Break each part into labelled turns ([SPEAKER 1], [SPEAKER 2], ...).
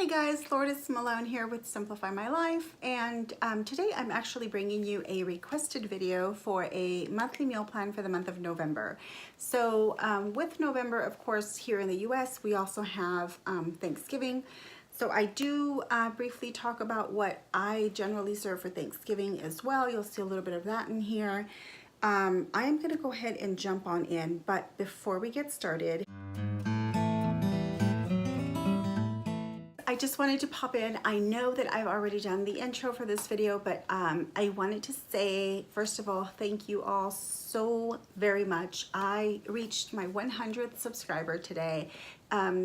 [SPEAKER 1] Hey guys, Lourdes Malone here with Simplify My Life, and today I'm actually bringing you a requested video for a monthly meal plan for the month of November. So with November, of course, here in the US, we also have Thanksgiving. So I do briefly talk about what I generally serve for Thanksgiving as well. You'll see a little bit of that in here. I am going to go ahead and jump on in, but before we get started, I just wanted to pop in. I know that I've already done the intro for this video, but I wanted to say, first of all, thank you all so very much. I reached my 100th subscriber today.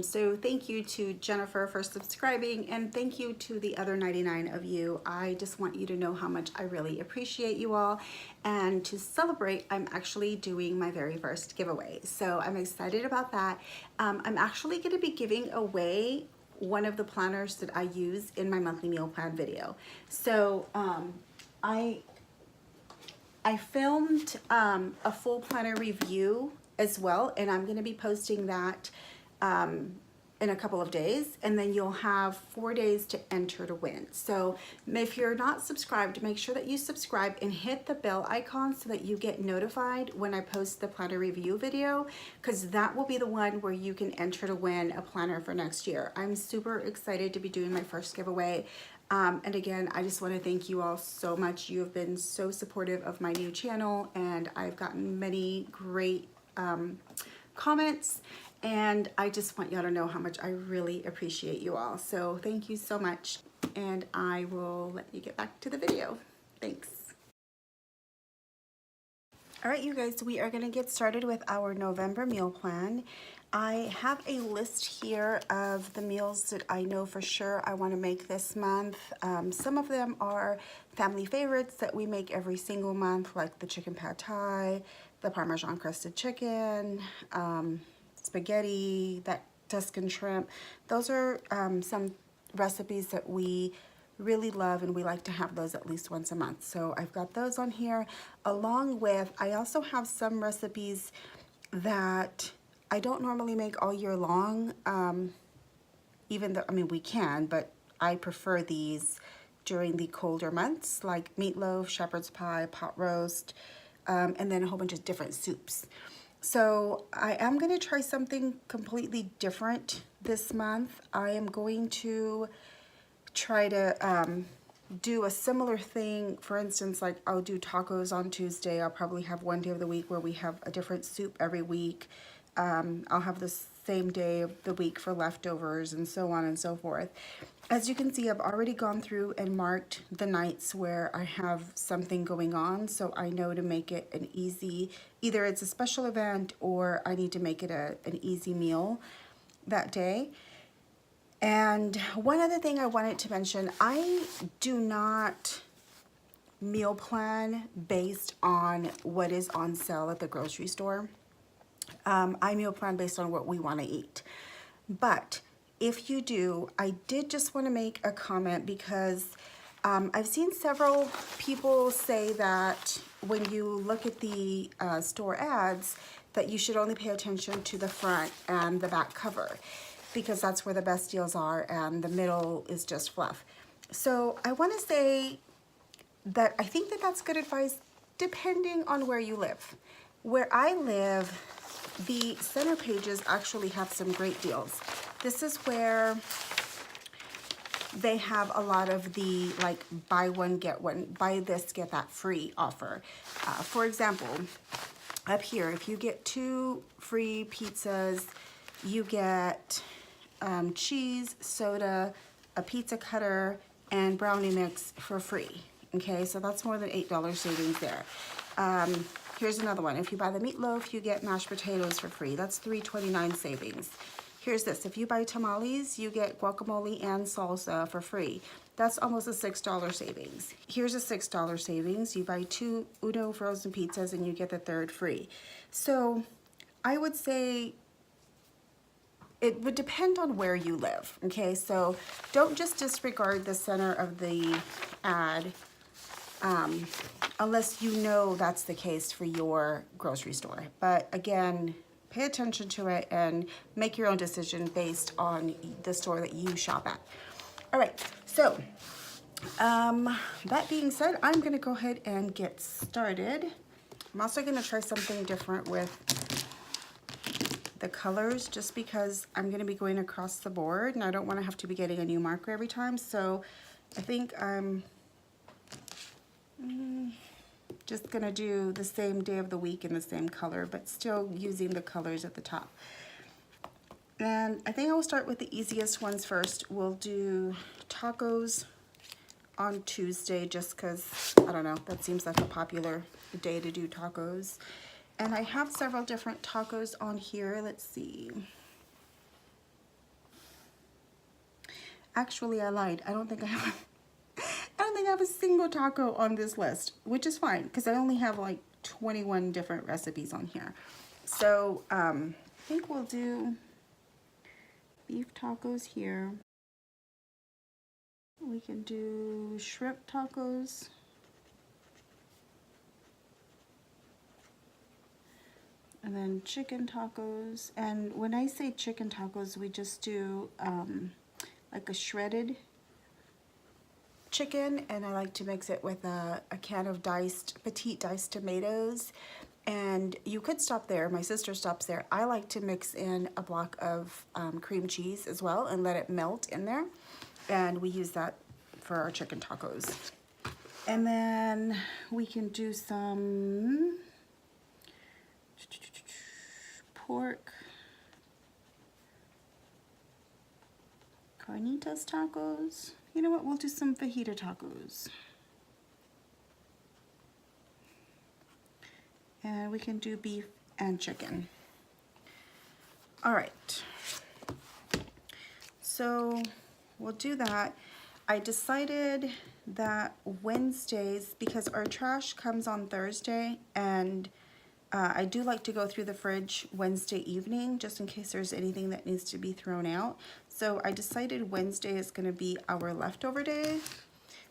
[SPEAKER 1] So thank you to Jennifer for subscribing, and thank you to the other 99 of you. I just want you to know how much I really appreciate you all. And to celebrate, I'm actually doing my very first giveaway. So I'm excited about that. I'm actually going to be giving away one of the planners that I use in my monthly meal plan video. So I filmed a full planner review as well, and I'm going to be posting that in a couple of days, and then you'll have 4 days to enter to win. So if you're not subscribed, make sure that you subscribe and hit the bell icon so that you get notified when I post the planner review video, because that will be the one where you can enter to win a planner for next year. I'm super excited to be doing my first giveaway. And again, I just want to thank you all so much. You have been so supportive of my new channel, and I've gotten many great comments, and I just want y'all to know how much I really appreciate you all. So thank you so much, and I will let you get back to the video. Thanks. All right, you guys, we are going to get started with our November meal plan. I have a list here of the meals that I know for sure I want to make this month. Some of them are family favorites that we make every single month, like the chicken pad thai, the Parmesan crusted chicken, spaghetti, that Tuscan shrimp. Those are some recipes that we really love, and we like to have those at least once a month. So I've got those on here, along with, I also have some recipes that I don't normally make all year long, even though, I mean, we can, but I prefer these during the colder months, like meatloaf, shepherd's pie, pot roast, and then a whole bunch of different soups. So I am going to try something completely different this month. I am going to try to do a similar thing. For instance, like I'll do tacos on Tuesday. I'll probably have one day of the week where we have a different soup every week. I'll have the same day of the week for leftovers, and so on and so forth. As you can see, I've already gone through and marked the nights where I have something going on, so I know to make it an easy, either it's a special event or I need to make it an easy meal that day. And one other thing I wanted to mention, I do not meal plan based on what is on sale at the grocery store. I meal plan based on what we want to eat. But if you do, I did just want to make a comment, because I've seen several people say that when you look at the store ads, that you should only pay attention to the front and the back cover, because that's where the best deals are, and the middle is just fluff. So I want to say that I think that that's good advice depending on where you live. Where I live, the center pages actually have some great deals. This is where they have a lot of the like buy one get one, buy this get that free offer. For example, up here, if you get 2 free pizzas, you get cheese, soda, a pizza cutter, and brownie mix for free. Okay, so that's more than $8 savings there. Here's another one. If you buy the meatloaf, you get mashed potatoes for free. That's $3.29 savings. Here's this. If you buy tamales, you get guacamole and salsa for free. That's almost a $6 savings. Here's a $6 savings. You buy 2 Uno frozen pizzas and you get the 3rd free. So I would say it would depend on where you live, okay? So don't just disregard the center of the ad unless you know that's the case for your grocery store. But again, pay attention to it and make your own decision based on the store that you shop at. All right, so that being said, I'm gonna go ahead and get started. I'm also gonna try something different with the colors just because I'm gonna be going across the board and I don't wanna have to be getting a new marker every time. So I think I'm just gonna do the same day of the week in the same color, but still using the colors at the top. And I think I will start with the easiest ones first. We'll do tacos on Tuesday just because, I don't know, that seems like a popular day to do tacos. And I have several different tacos on here. Let's see. Actually, I lied. I don't think I have a single taco on this list, which is fine because I only have like 21 different recipes on here. So I think we'll do beef tacos here. We can do shrimp tacos. And then chicken tacos. And when I say chicken tacos, we just do like a shredded chicken, and I like to mix it with a can of petite diced tomatoes. And you could stop there. My sister stops there. I like to mix in a block of cream cheese as well and let it melt in there. And we use that for our chicken tacos. And then we can do some pork carnitas tacos. You know what, we'll do some fajita tacos. And we can do beef and chicken. All right, so we'll do that. I decided that Wednesdays, because our trash comes on Thursday, and I do like to go through the fridge Wednesday evening just in case there's anything that needs to be thrown out. So I decided Wednesday is going to be our leftover day.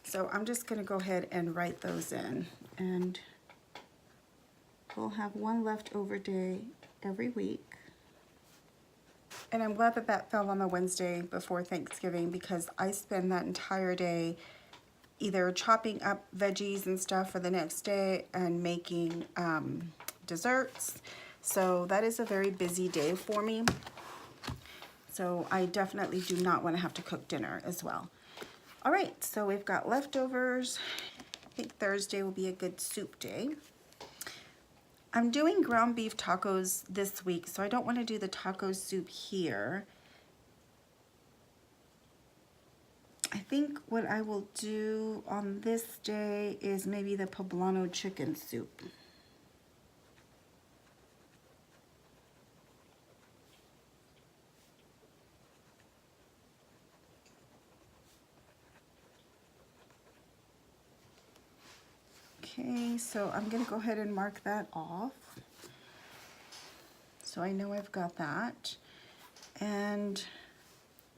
[SPEAKER 1] So I'm just going to go ahead and write those in. And we'll have one leftover day every week. And I'm glad that that fell on the Wednesday before Thanksgiving because I spend that entire day either chopping up veggies and stuff for the next day and making desserts. So that is a very busy day for me. So I definitely do not want to have to cook dinner as well. All right, so we've got leftovers. I think Thursday will be a good soup day. I'm doing ground beef tacos this week, so I don't want to do the taco soup here. I think what I will do on this day is maybe the poblano chicken soup. Okay, so I'm gonna go ahead and mark that off. So I know I've got that. And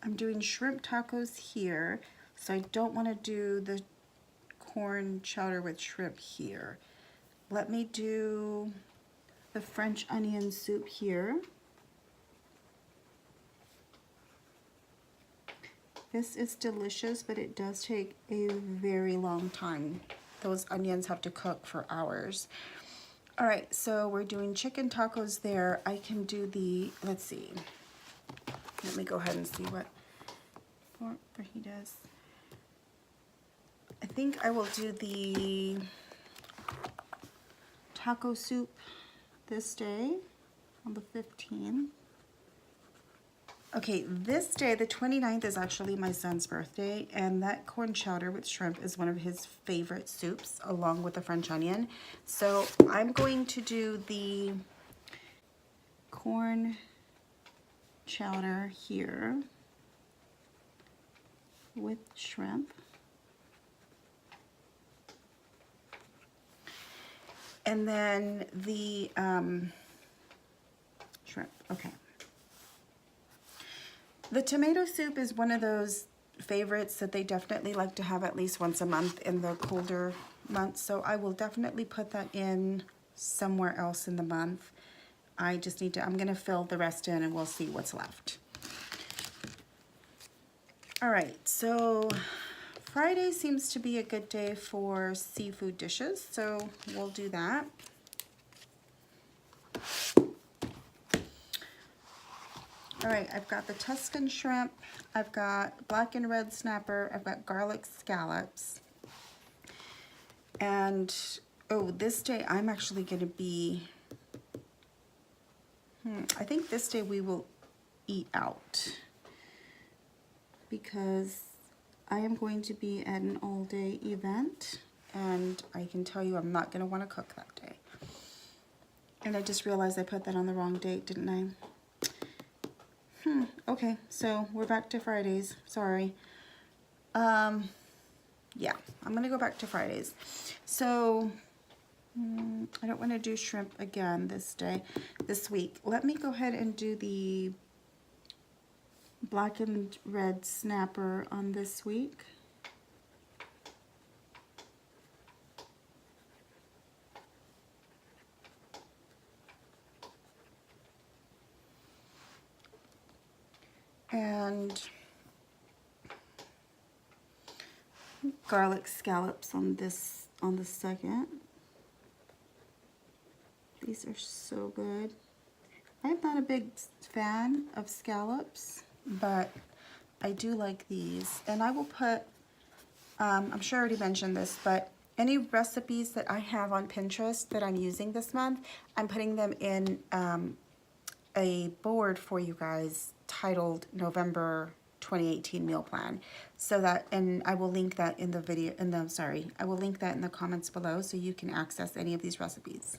[SPEAKER 1] I'm doing shrimp tacos here, so I don't want to do the corn chowder with shrimp here. Let me do the French onion soup here. This is delicious, but it does take a very long time. Those onions have to cook for hours. All right, so we're doing chicken tacos there. I can do the, let's see. Let me go ahead and see what fajitas. I think I will do the taco soup this day on the 15th. Okay, this day, the 29th, is actually my son's birthday, and that corn chowder with shrimp is one of his favorite soups, along with the French onion. So I'm going to do the corn chowder here with shrimp. And then the shrimp, okay. The tomato soup is one of those favorites that they definitely like to have at least once a month in the colder months. So I will definitely put that in somewhere else in the month. I just need to, I'm gonna fill the rest in and we'll see what's left. All right, so Friday seems to be a good day for seafood dishes, so we'll do that. All right, I've got the Tuscan shrimp, I've got black and red snapper, I've got garlic scallops. And, oh, this day I'm actually gonna be, I think this day we will eat out because I am going to be at an all-day event and I can tell you I'm not gonna wanna cook that day. And I just realized I put that on the wrong date, didn't I? Okay, so we're back to Fridays, sorry. Yeah, I'm gonna go back to Fridays. So, I don't wanna do shrimp again this week. Let me go ahead and do the black and red snapper on this week. And garlic scallops on the second. These are so good. I'm not a big fan of scallops, but I do like these. And I will put, I'm sure I already mentioned this, but any recipes that I have on Pinterest that I'm using this month, I'm putting them in a board for you guys titled November 2018 meal plan. So that, and I will link that in the video, I will link that in the comments below so you can access any of these recipes.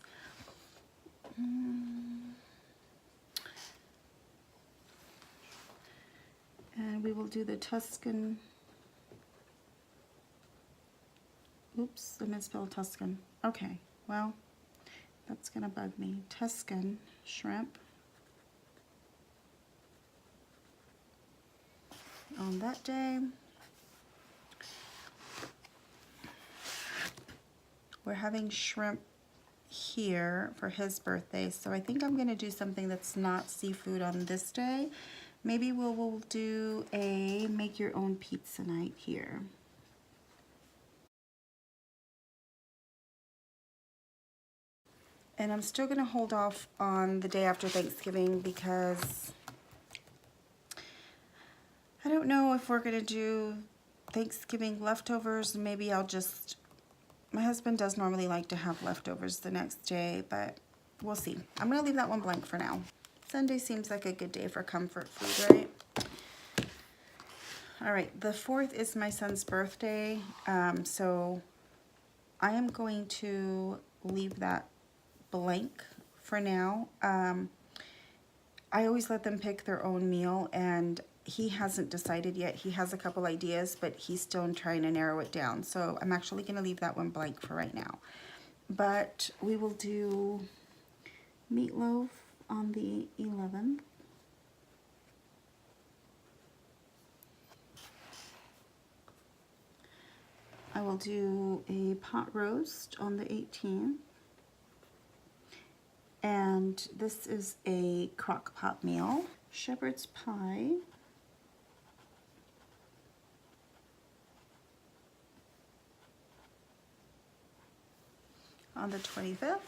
[SPEAKER 1] And we will do the Tuscan, oops, I misspelled Tuscan. Okay, well, that's gonna bug me. Tuscan shrimp on that day. We're having shrimp here for his birthday, so I think I'm gonna do something that's not seafood on this day. Maybe we'll do a make your own pizza night here. And I'm still gonna hold off on the day after Thanksgiving because I don't know if we're gonna do Thanksgiving leftovers. Maybe I'll just, my husband does normally like to have leftovers the next day, but we'll see. I'm gonna leave that one blank for now. Sunday seems like a good day for comfort food, right? All right, the 4th is my son's birthday, so I am going to leave that blank for now. I always let them pick their own meal, and he hasn't decided yet. He has a couple ideas, but he's still trying to narrow it down. So I'm actually gonna leave that one blank for right now. But we will do meatloaf on the 11th. I will do a pot roast on the 18th. And this is a crock pot meal. Shepherd's pie. On the 25th.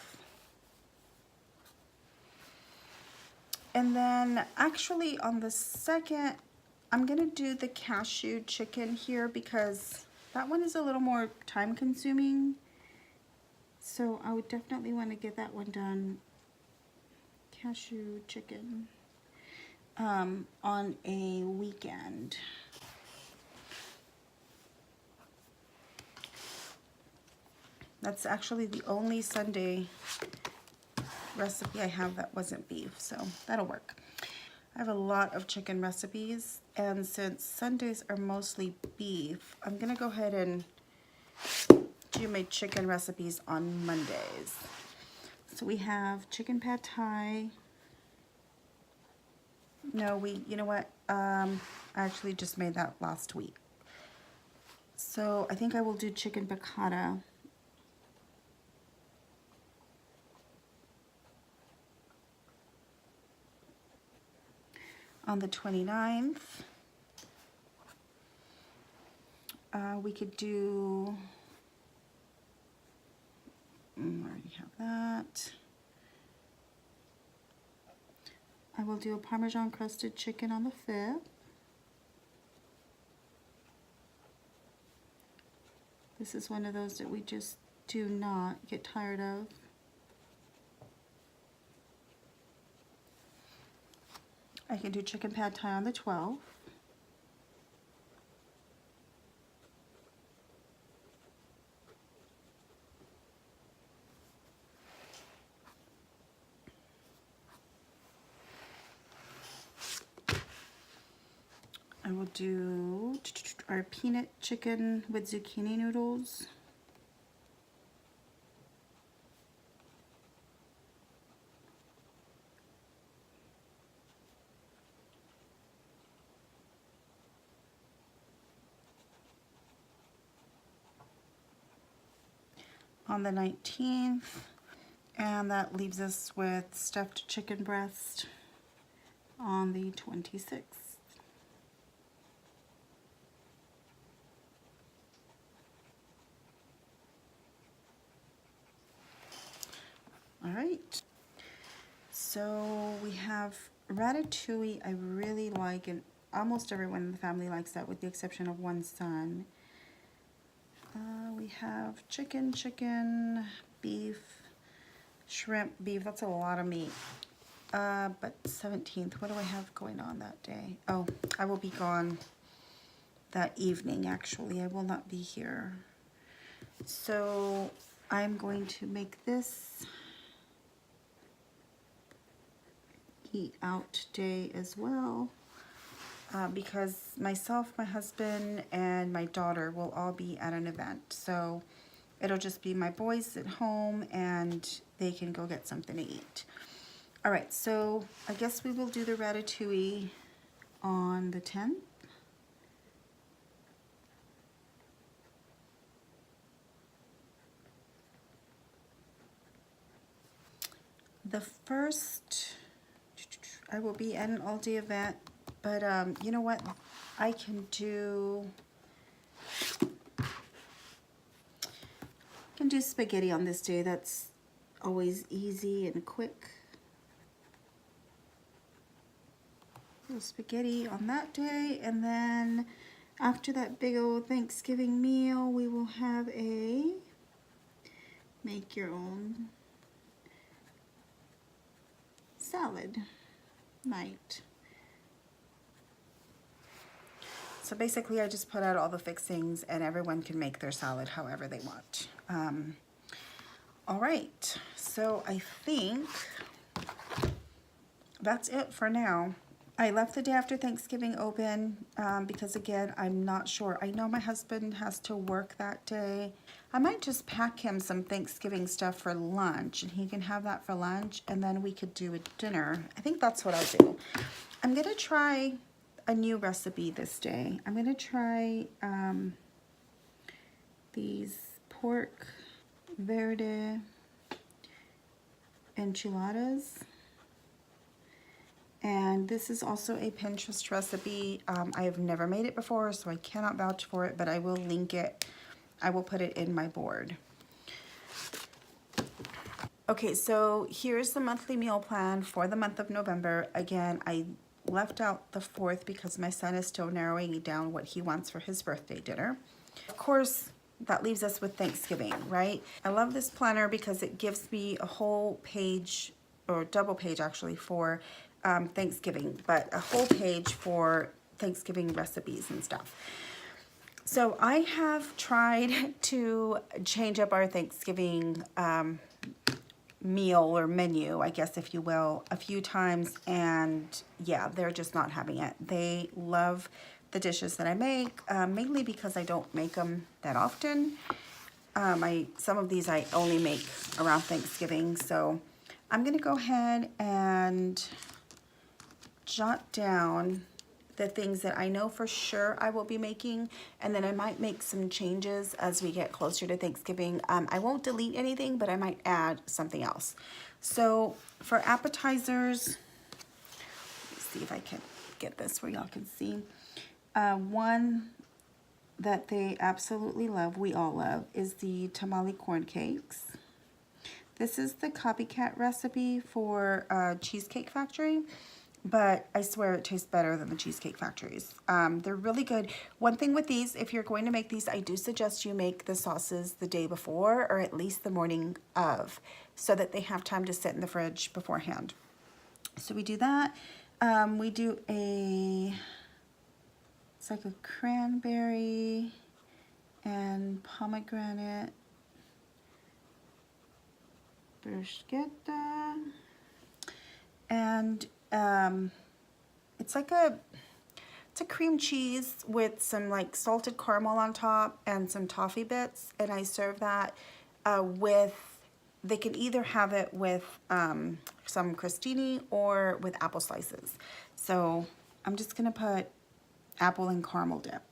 [SPEAKER 1] And then actually on the 2nd, I'm gonna do the cashew chicken here because that one is a little more time consuming. So I would definitely want to get that one done. Cashew chicken on a weekend. That's actually the only Sunday recipe I have that wasn't beef, so that'll work. I have a lot of chicken recipes, and since Sundays are mostly beef, I'm gonna go ahead and do my chicken recipes on Mondays. So we have chicken pad thai. No, you know what? I actually just made that last week. So I think I will do chicken piccata. On the 29th. We could do, I already have that. I will do a Parmesan crusted chicken on the 5th. This is one of those that we just do not get tired of. I can do chicken pad thai on the 12th. I will do our peanut chicken with zucchini noodles. On the 19th, and that leaves us with stuffed chicken breast on the 26th. All right, so we have ratatouille. I really like, and almost everyone in the family likes that with the exception of one son. We have chicken, beef, shrimp, beef. That's a lot of meat. But 17th, what do I have going on that day? Oh, I will be gone that evening, actually. I will not be here. So I'm going to make this eat out day as well. Because myself, my husband, and my daughter will all be at an event. So it'll just be my boys at home and they can go get something to eat. All right, so I guess we will do the ratatouille on the 10th. The 1st, I will be at an all-day event. But you know what? I can do spaghetti on this day. That's always easy and quick. So spaghetti on that day, and then after that big old Thanksgiving meal, we will have a make your own salad night. So basically I just put out all the fixings and everyone can make their salad however they want. All right, so I think that's it for now. I left the day after Thanksgiving open because again, I'm not sure. I know my husband has to work that day. I might just pack him some Thanksgiving stuff for lunch and he can have that for lunch and then we could do a dinner. I think that's what I'll do. I'm gonna try a new recipe this day. I'm gonna try these pork verde enchiladas. And this is also a Pinterest recipe. I have never made it before, so I cannot vouch for it, but I will link it. I will put it in my board. Okay, so here's the monthly meal plan for the month of November. Again, I left out the 4th because my son is still narrowing down what he wants for his birthday dinner. Of course, that leaves us with Thanksgiving, right? I love this planner because it gives me a whole page, or double page actually, for Thanksgiving, but a whole page for Thanksgiving recipes and stuff. So I have tried to change up our Thanksgiving meal or menu, I guess if you will, a few times, and yeah, they're just not having it. They love the dishes that I make, mainly because I don't make them that often. Some of these I only make around Thanksgiving, so I'm gonna go ahead and jot down the things that I know for sure I will be making, and then I might make some changes as we get closer to Thanksgiving. I won't delete anything, but I might add something else. So for appetizers, let me see if I can get this where y'all can see. One that they absolutely love, we all love, is the tamale corn cakes. This is the copycat recipe for Cheesecake Factory, but I swear it tastes better than the Cheesecake Factories. They're really good. One thing with these, if you're going to make these, I do suggest you make the sauces the day before or at least the morning of, so that they have time to sit in the fridge beforehand. So we do that. We do it's like a cranberry and pomegranate bruschetta, and it's a cream cheese with some like salted caramel on top and some toffee bits, and I serve that with, they can either have it with some crostini or with apple slices. So I'm just gonna put apple and caramel dip.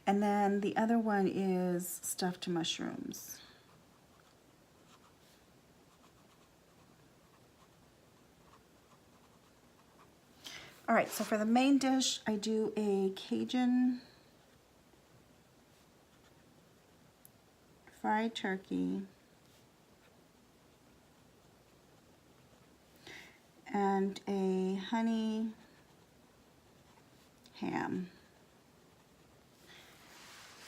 [SPEAKER 1] And then the other one is stuffed mushrooms. All right, so for the main dish, I do a Cajun fried turkey and a honey ham.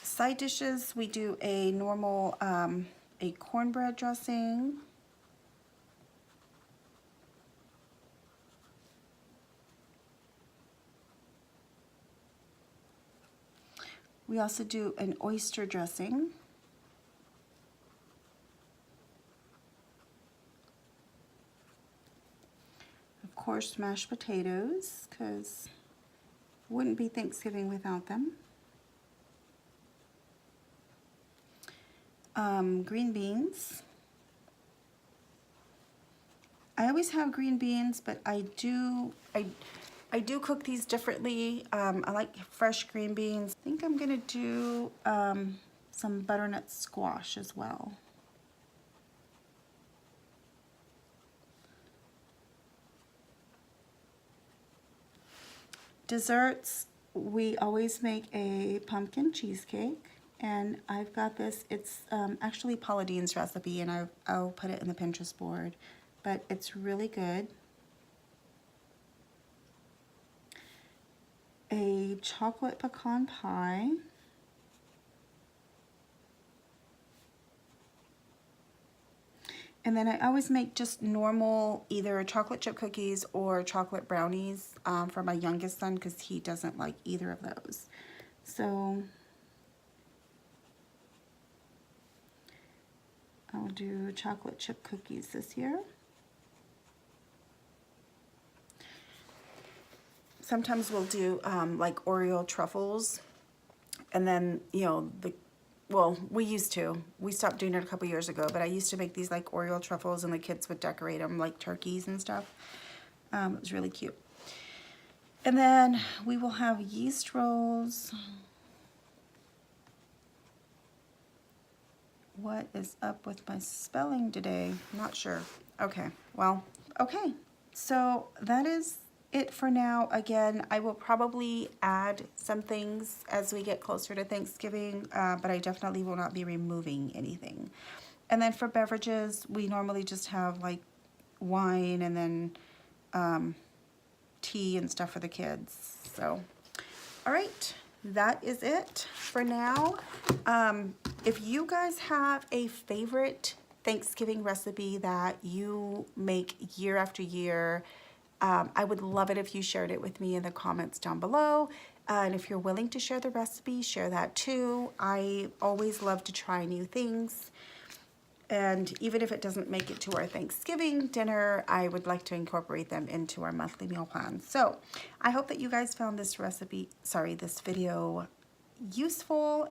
[SPEAKER 1] Side dishes, we do a normal, a cornbread dressing. We also do an oyster dressing. Of course, mashed potatoes, because wouldn't be Thanksgiving without them. Green beans. I always have green beans, but I do cook these differently. I like fresh green beans. I think I'm gonna do some butternut squash as well. Desserts, we always make a pumpkin cheesecake, and I've got this, it's actually Paula Deen's recipe, and I'll put it in the Pinterest board, but it's really good. A chocolate pecan pie. And then I always make just normal either chocolate chip cookies or chocolate brownies for my youngest son, because he doesn't like either of those. So I'll do chocolate chip cookies this year. Sometimes we'll do like Oreo truffles, and then, you know, well, we used to. We stopped doing it a couple years ago, but I used to make these like Oreo truffles, and the kids would decorate them like turkeys and stuff. It was really cute. And then we will have yeast rolls. What is up with my spelling today? I'm not sure. Okay, well, okay. So that is it for now. Again, I will probably add some things as we get closer to Thanksgiving, but I definitely will not be removing anything. And then for beverages, we normally just have like wine and then tea and stuff for the kids. So, all right, that is it for now. If you guys have a favorite Thanksgiving recipe that you make year after year, I would love it if you shared it with me in the comments down below. And if you're willing to share the recipe, share that too. I always love to try new things. And even if it doesn't make it to our Thanksgiving dinner, I would like to incorporate them into our monthly meal plan. So I hope that you guys found this video useful.